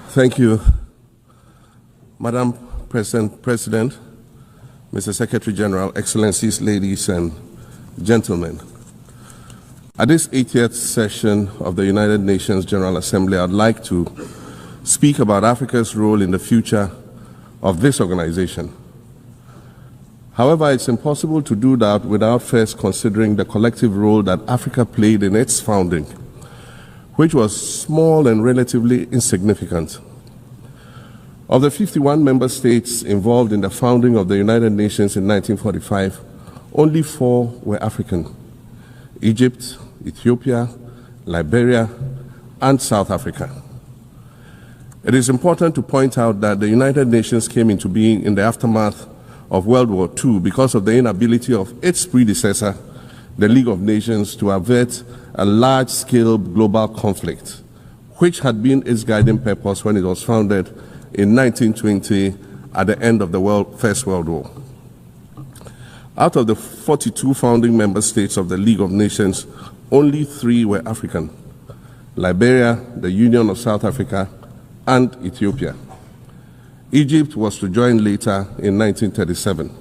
Thank you, Madam President, Mr. Secretary General, Excellencies, ladies and gentlemen. At this 80th session of the United Nations General Assembly, I'd like to speak about Africa's role in the future of this organization. However, it's impossible to do that without first considering the collective role that Africa played in its founding, which was small and relatively insignificant. Of the 51 member states involved in the founding of the United Nations in 1945, only 4 were African: Egypt, Ethiopia, Liberia, and South Africa. It is important to point out that the United Nations came into being in the aftermath of World War II because of the inability of its predecessor, the League of Nations, to avert a large-scale global conflict, which had been its guiding purpose when it was founded in 1920 at the end of the First World War. Out of the 42 founding member states of the League of Nations, only 3 were African: Liberia, the Union of South Africa, and Ethiopia. Egypt was to join later in 1937.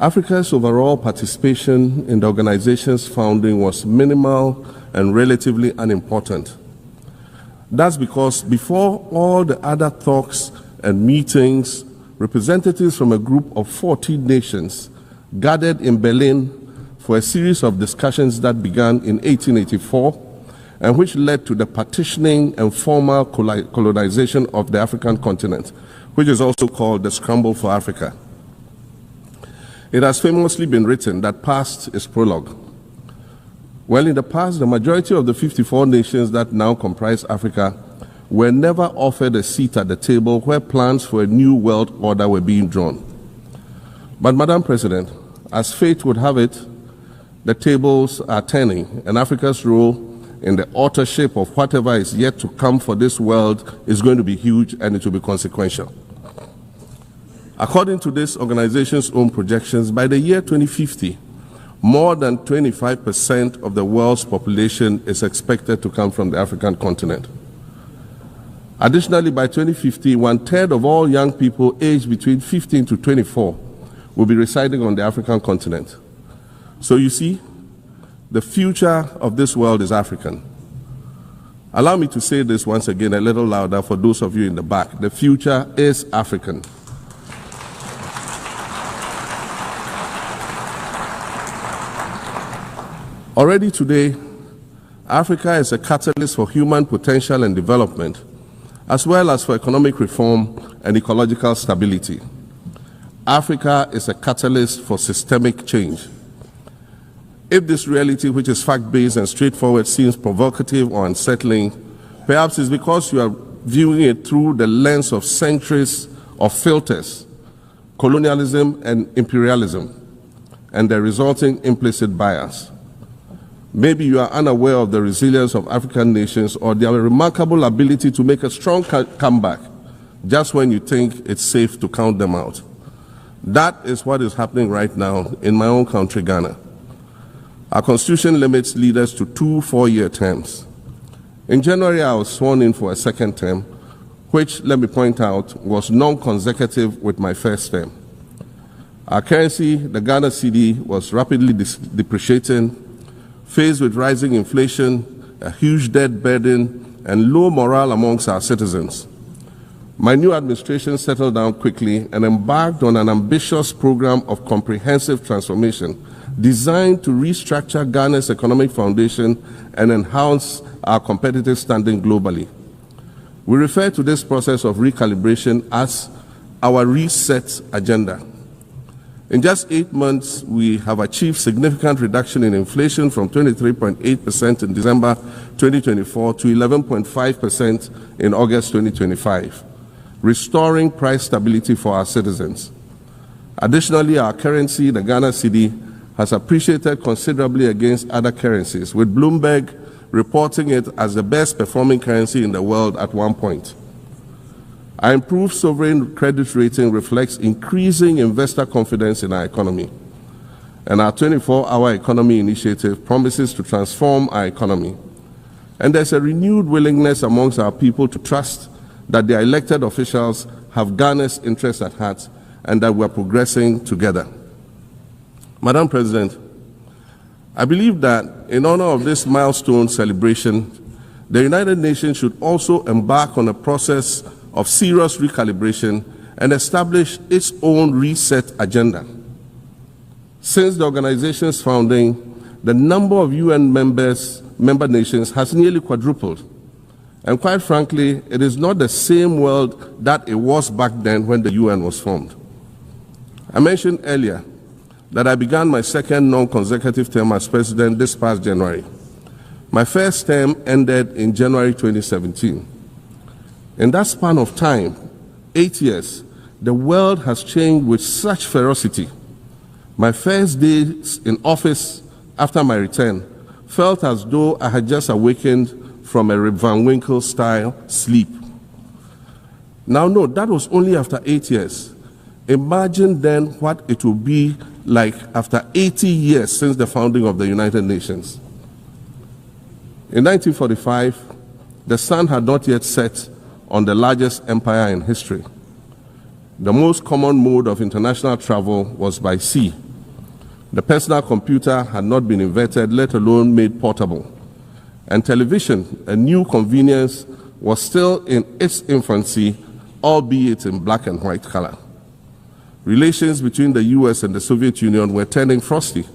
Africa's overall participation in the organization's founding was minimal and relatively unimportant. That's because before all the other talks and meetings, representatives from a group of 14 nations gathered in Berlin for a series of discussions that began in 1884 and which led to the partitioning and formal colonization of the African continent, which is also called the Scramble for Africa. It has famously been written that past is prologue. Well, in the past, the majority of the 54 nations that now comprise Africa were never offered a seat at the table where plans for a new world order were being drawn. But, Madam President, as fate would have it, the tables are turning, and Africa's role in the authorship of whatever is yet to come for this world is going to be huge, and it will be consequential. According to this organization's own projections, by the year 2050, more than 25% of the world's population is expected to come from the African continent. Additionally, by 2050, 1/3 of all young people aged between 15 to 24 will be residing on the African continent. So you see, the future of this world is African. Allow me to say this once again a little louder for those of you in the back. The future is African. Already today, Africa is a catalyst for human potential and development, as well as for economic reform and ecological stability. Africa is a catalyst for systemic change. If this reality, which is fact-based and straightforward, seems provocative or unsettling, perhaps it's because you are viewing it through the lens of centuries of filters, colonialism and imperialism, and the resulting implicit bias. Maybe you are unaware of the resilience of African nations or their remarkable ability to make a strong comeback just when you think it's safe to count them out. That is what is happening right now in my own country, Ghana. Our constitution limits leaders to 2 4-year terms. In January, I was sworn in for a second term, which, let me point out, was non-consecutive with my first term. Our currency, the Ghana cedi, was rapidly depreciating. Faced with rising inflation, a huge debt burden, and low morale amongst our citizens, my new administration settled down quickly and embarked on an ambitious program of comprehensive transformation designed to restructure Ghana's economic foundation and enhance our competitive standing globally. We refer to this process of recalibration as our reset agenda. In just 8 months, we have achieved significant reduction in inflation from 23.8% in December 2024 to 11.5% in August 2025, restoring price stability for our citizens. Additionally, our currency, the Ghana cedi, has appreciated considerably against other currencies, with Bloomberg reporting it as the best performing currency in the world at one point. Our improved sovereign credit rating reflects increasing investor confidence in our economy. And our 24-hour economy initiative promises to transform our economy. And there's a renewed willingness amongst our people to trust that their elected officials have Ghana's interests at heart and that we are progressing together. Madam President, I believe that in honor of this milestone celebration, the United Nations should also embark on a process of serious recalibration and establish its own reset agenda. Since the organization's founding, the number of UN member nations has nearly quadrupled. And quite frankly, it is not the same world that it was back then when the UN was formed. I mentioned earlier that I began my second non-consecutive term as president this past January. My first term ended in January 2017. In that span of time, 8 years, the world has changed with such ferocity. My first days in office after my return felt as though I had just awakened from a Rip Van Winkle-style sleep. Now, no, that was only after 8 years. Imagine then what it will be like after 80 years since the founding of the United Nations. In 1945, the sun had not yet set on the largest empire in history. The most common mode of international travel was by sea. The personal computer had not been invented, let alone made portable. And television, a new convenience, was still in its infancy, albeit in black and white color. Relations between the US and the Soviet Union were turning frosty,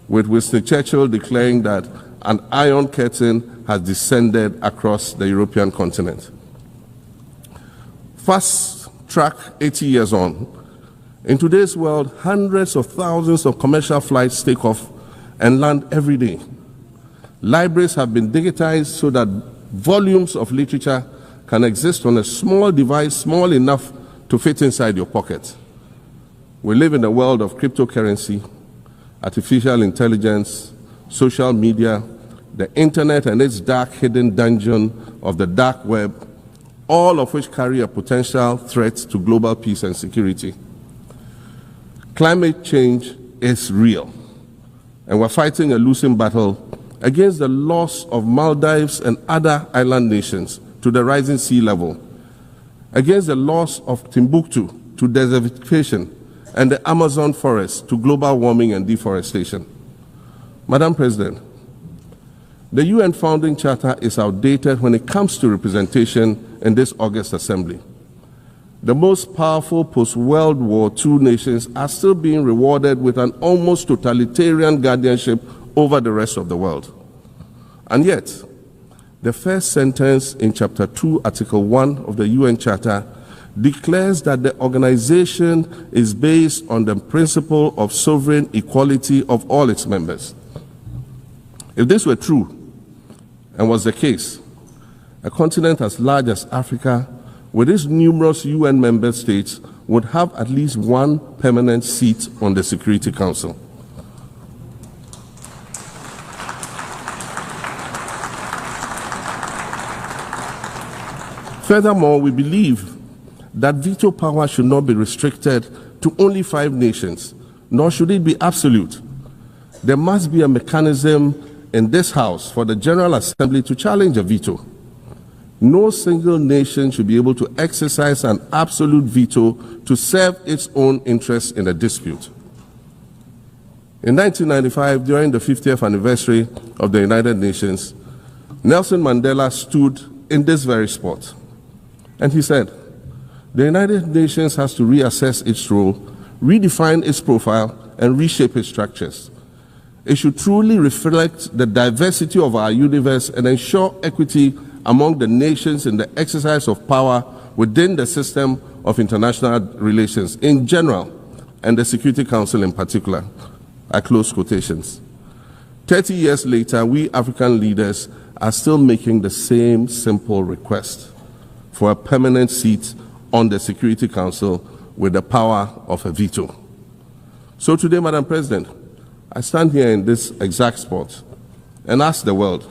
with Winston Churchill declaring that an iron curtain has descended across the European continent. Fast track 80 years on, in today's world, hundreds of thousands of commercial flights take off and land every day. Libraries have been digitized so that volumes of literature can exist on a small device, small enough to fit inside your pocket. We live in a world of cryptocurrency, artificial intelligence, social media, the internet and its dark hidden dungeon of the dark web, all of which carry a potential threat to global peace and security. Climate change is real, and we're fighting a losing battle against the loss of Maldives and other island nations to the rising sea level, against the loss of Timbuktu to desertification and the Amazon forest to global warming and deforestation. Madam President, the UN Founding Charter is outdated when it comes to representation in this August Assembly. The most powerful post-World War II nations are still being rewarded with an almost totalitarian guardianship over the rest of the world. And yet, the first sentence in Chapter 2, Article 1 of the UN Charter declares that the organization is based on the principle of sovereign equality of all its members. If this were true, and was the case, a continent as large as Africa, with its numerous UN member states, would have at least one permanent seat on the Security Council. Furthermore, we believe that veto power should not be restricted to only 5 nations, nor should it be absolute. There must be a mechanism in this House for the General Assembly to challenge a veto. No single nation should be able to exercise an absolute veto to serve its own interests in a dispute. In 1995, during the 50th anniversary of the United Nations, Nelson Mandela stood in this very spot, and he said, "The United Nations has to reassess its role, redefine its profile, and reshape its structures. It should truly reflect the diversity of our universe and ensure equity among the nations in the exercise of power within the system of international relations in general and the Security Council in particular." I close quotations. 30 years later, we African leaders are still making the same simple request for a permanent seat on the Security Council with the power of a veto. So today, Madam President, I stand here in this exact spot and ask the world,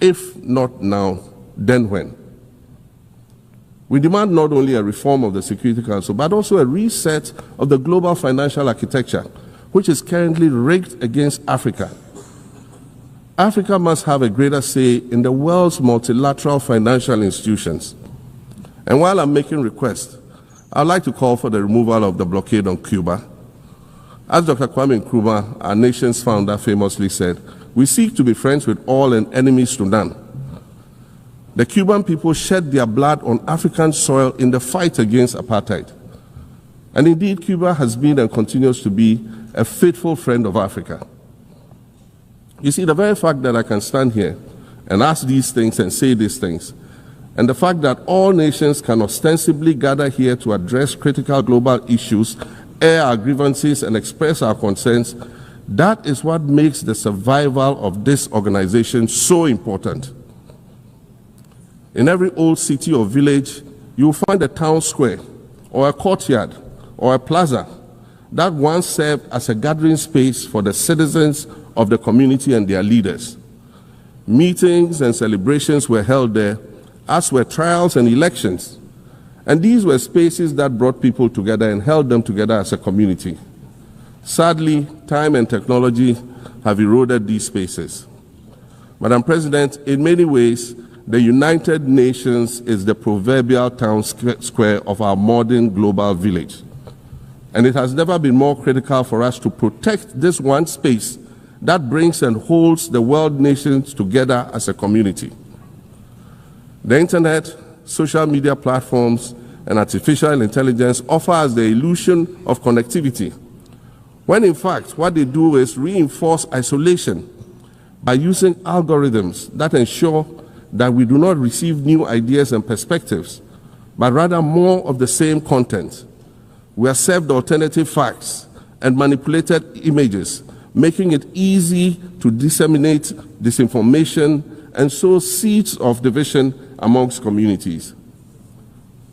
if not now, then when? We demand not only a reform of the Security Council, but also a reset of the global financial architecture, which is currently rigged against Africa. Africa must have a greater say in the world's multilateral financial institutions. And while I'm making requests, I'd like to call for the removal of the blockade on Cuba. As Dr. Kwame Nkrumah, our nation's founder, famously said, "We seek to be friends with all and enemies to none." The Cuban people shed their blood on African soil in the fight against apartheid. And indeed, Cuba has been and continues to be a faithful friend of Africa. You see, the very fact that I can stand here and ask these things and say these things, and the fact that all nations can ostensibly gather here to address critical global issues, air our grievances, and express our concerns, that is what makes the survival of this organization so important. In every old city or village, you will find a town square, or a courtyard, or a plaza that once served as a gathering space for the citizens of the community and their leaders. Meetings and celebrations were held there, as were trials and elections. And these were spaces that brought people together and held them together as a community. Sadly, time and technology have eroded these spaces. Madam President, in many ways, the United Nations is the proverbial town square of our modern global village. And it has never been more critical for us to protect this one space that brings and holds the world nations together as a community. The internet, social media platforms, and artificial intelligence offer us the illusion of connectivity, when in fact what they do is reinforce isolation by using algorithms that ensure that we do not receive new ideas and perspectives, but rather more of the same content. We are served alternative facts and manipulated images, making it easy to disseminate disinformation and sow seeds of division amongst communities.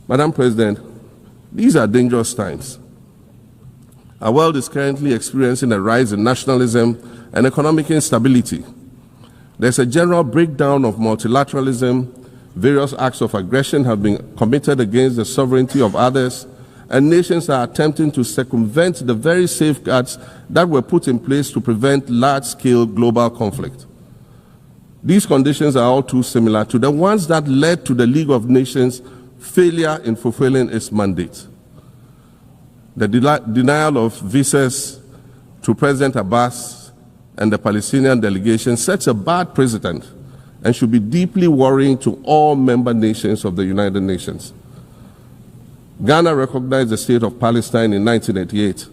Madam President, these are dangerous times. Our world is currently experiencing a rise in nationalism and economic instability. There's a general breakdown of multilateralism. Various acts of aggression have been committed against the sovereignty of others, and nations are attempting to circumvent the very safeguards that were put in place to prevent large-scale global conflict. These conditions are all too similar to the ones that led to the League of Nations' failure in fulfilling its mandate. The denial of visas to President Abbas and the Palestinian delegation sets a bad precedent and should be deeply worrying to all member nations of the United Nations. Ghana recognized the state of Palestine in 1988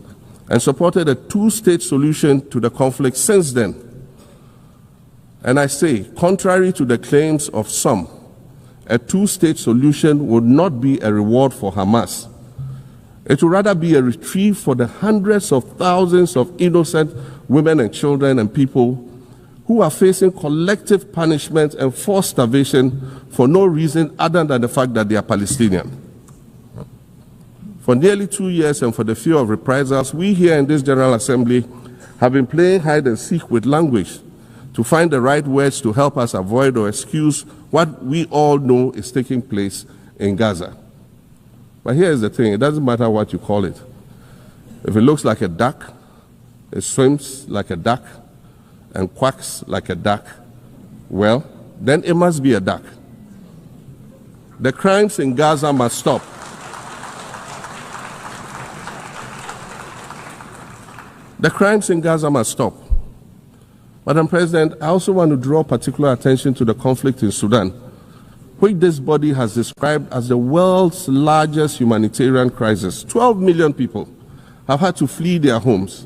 and supported a two-state solution to the conflict since then. And I say, contrary to the claims of some, a two-state solution would not be a reward for Hamas. It would rather be a reprieve for the hundreds of thousands of innocent women and children and people who are facing collective punishment and forced starvation for no reason other than the fact that they are Palestinian. For nearly 2 years and for the fear of reprisals, we here in this General Assembly have been playing hide and seek with language to find the right words to help us avoid or excuse what we all know is taking place in Gaza. But here's the thing, it doesn't matter what you call it. If it looks like a duck, it swims like a duck, and quacks like a duck, well, then it must be a duck. The crimes in Gaza must stop. The crimes in Gaza must stop. Madam President, I also want to draw particular attention to the conflict in Sudan, which this body has described as the world's largest humanitarian crisis. 12 million people have had to flee their homes.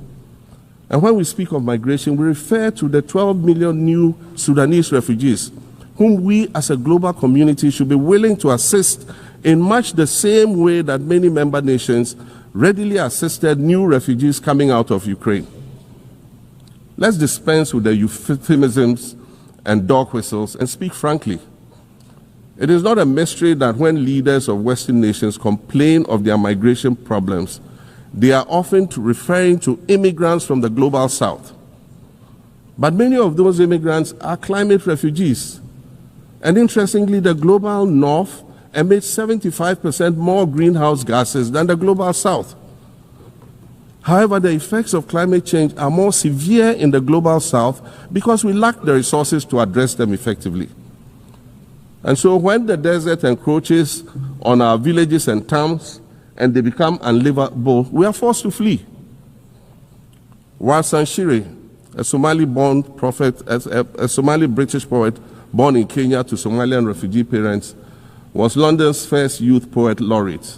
And when we speak of migration, we refer to the 12 million new Sudanese refugees, whom we as a global community should be willing to assist in much the same way that many member nations readily assisted new refugees coming out of Ukraine. Let's dispense with the euphemisms and dog whistles and speak frankly. It is not a mystery that when leaders of Western nations complain of their migration problems, they are often referring to immigrants from the global south. But many of those immigrants are climate refugees. And interestingly, the global north emits 75% more greenhouse gases than the global south. However, the effects of climate change are more severe in the global south because we lack the resources to address them effectively. And so when the desert encroaches on our villages and towns, and they become unlivable, we are forced to flee. Warsan Shire, a Somali-born prophet, a Somali-British poet born in Kenya to Somalian refugee parents, was London's first youth poet laureate.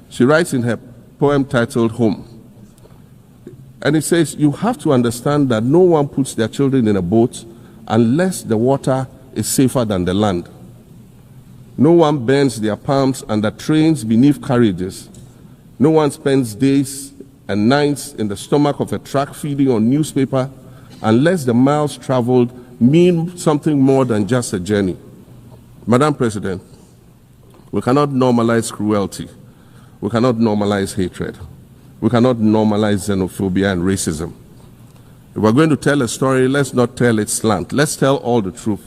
She writes in her poem titled Home, and it says, "You have to understand that no one puts their children in a boat unless the water is safer than the land. No one bends their palms under trains beneath carriages. No one spends days and nights in the stomach of a truck feeding on newspaper unless the miles traveled mean something more than just a journey." Madam President, we cannot normalize cruelty. We cannot normalize hatred. We cannot normalize xenophobia and racism. If we're going to tell a story, let's not tell its slant. Let's tell all the truth.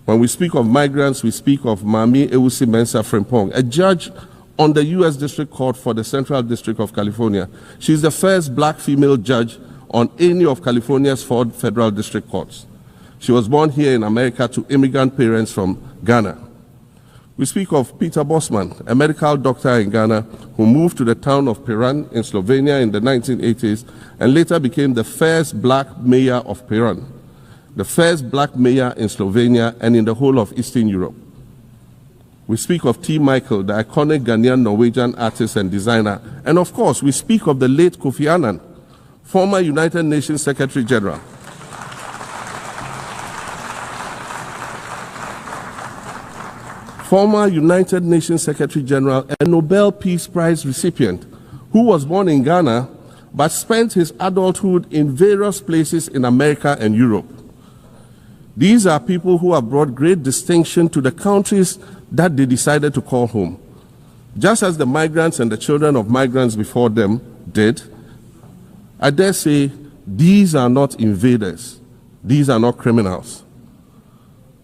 When we speak of migrants, we speak of Mami Ewusi Mensah Frimpong, a judge on the U.S. District Court for the Central District of California. She's the first black female judge on any of California's 4 federal district courts. She was born here in America to immigrant parents from Ghana. We speak of Peter Bosman, a medical doctor in Ghana who moved to the town of Piran in Slovenia in the 1980s and later became the first black mayor of Piran, the first black mayor in Slovenia and in the whole of Eastern Europe. We speak of T. Michael, the iconic Ghanaian Norwegian artist and designer. And of course, we speak of the late Kofi Annan, former United Nations Secretary General. Former United Nations Secretary General and Nobel Peace Prize recipient, who was born in Ghana but spent his adulthood in various places in America and Europe. These are people who have brought great distinction to the countries that they decided to call home. Just as the migrants and the children of migrants before them did, I dare say these are not invaders. These are not criminals.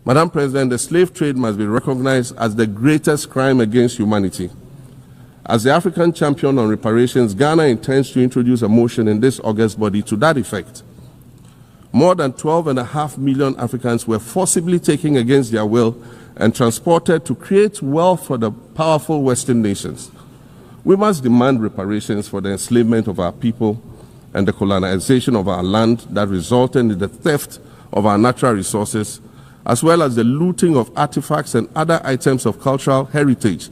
Madam President, the slave trade must be recognized as the greatest crime against humanity. As the African champion on reparations, Ghana intends to introduce a motion in this August body to that effect. More than 12.5 million Africans were forcibly taken against their will and transported to create wealth for the powerful Western nations. We must demand reparations for the enslavement of our people and the colonization of our land that resulted in the theft of our natural resources, as well as the looting of artifacts and other items of cultural heritage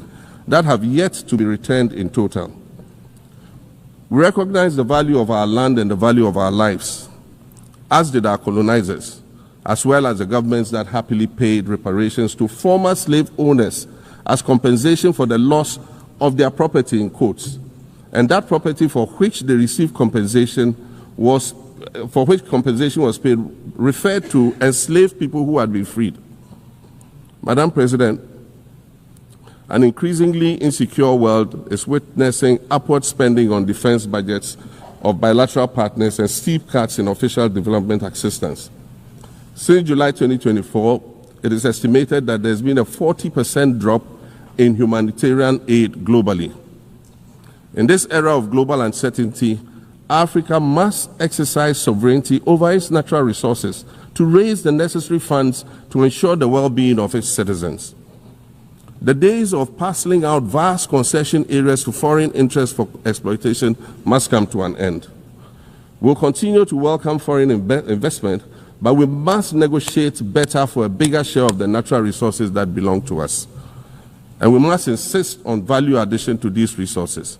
that have yet to be returned in total. We recognize the value of our land and the value of our lives, as did our colonizers, as well as the governments that happily paid reparations to former slave owners as compensation for the loss of their property, in quotes, and that property for which they received compensation was paid referred to enslaved people who had been freed. Madam President, an increasingly insecure world is witnessing upward spending on defense budgets of bilateral partners and steep cuts in official development assistance. Since July 2024, it is estimated that there's been a 40% drop in humanitarian aid globally. In this era of global uncertainty, Africa must exercise sovereignty over its natural resources to raise the necessary funds to ensure the well-being of its citizens. The days of parceling out vast concession areas to foreign interests for exploitation must come to an end. We'll continue to welcome foreign investment, but we must negotiate better for a bigger share of the natural resources that belong to us. And we must insist on value addition to these resources.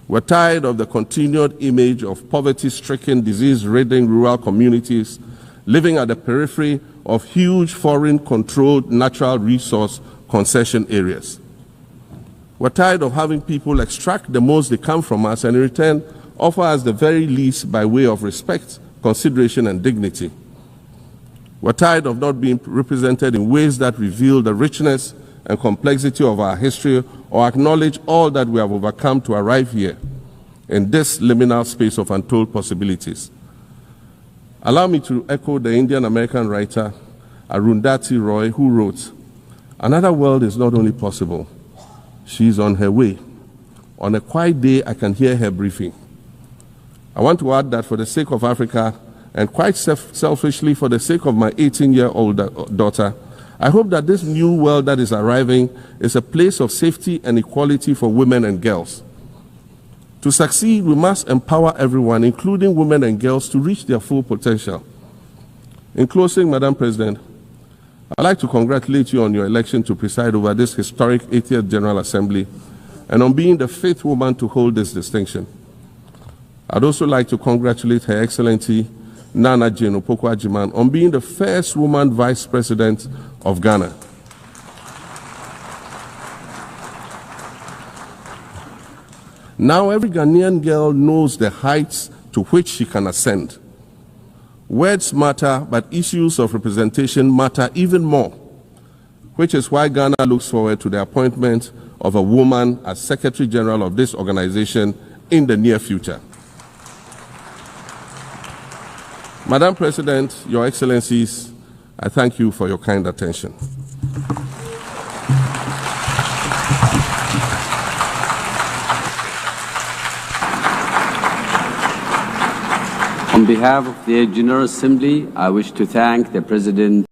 We're tired of the continued image of poverty-stricken, disease-ridden rural communities living at the periphery of huge foreign-controlled natural resource concession areas. We're tired of having people extract the most they can from us and in return offer us the very least by way of respect, consideration, and dignity. We're tired of not being represented in ways that reveal the richness and complexity of our history or acknowledge all that we have overcome to arrive here in this liminal space of untold possibilities. Allow me to echo the Indian-American writer Arundhati Roy, who wrote, "Another world is not only possible, she's on her way. On a quiet day, I can hear her briefing." I want to add that for the sake of Africa, and quite selfishly for the sake of my 18-year-old daughter, I hope that this new world that is arriving is a place of safety and equality for women and girls. To succeed, we must empower everyone, including women and girls, to reach their full potential. In closing, Madam President, I'd like to congratulate you on your election to preside over this historic 80th General Assembly and on being the 5th woman to hold this distinction. I'd also like to congratulate Her Excellency Nana Jane Opoku-Agyeman on being the first woman Vice President of Ghana. Now every Ghanaian girl knows the heights to which she can ascend. Words matter, but issues of representation matter even more, which is why Ghana looks forward to the appointment of a woman as Secretary General of this organization in the near future. Madam President, Your Excellencies, I thank you for your kind attention. On behalf of the General Assembly, I wish to thank the President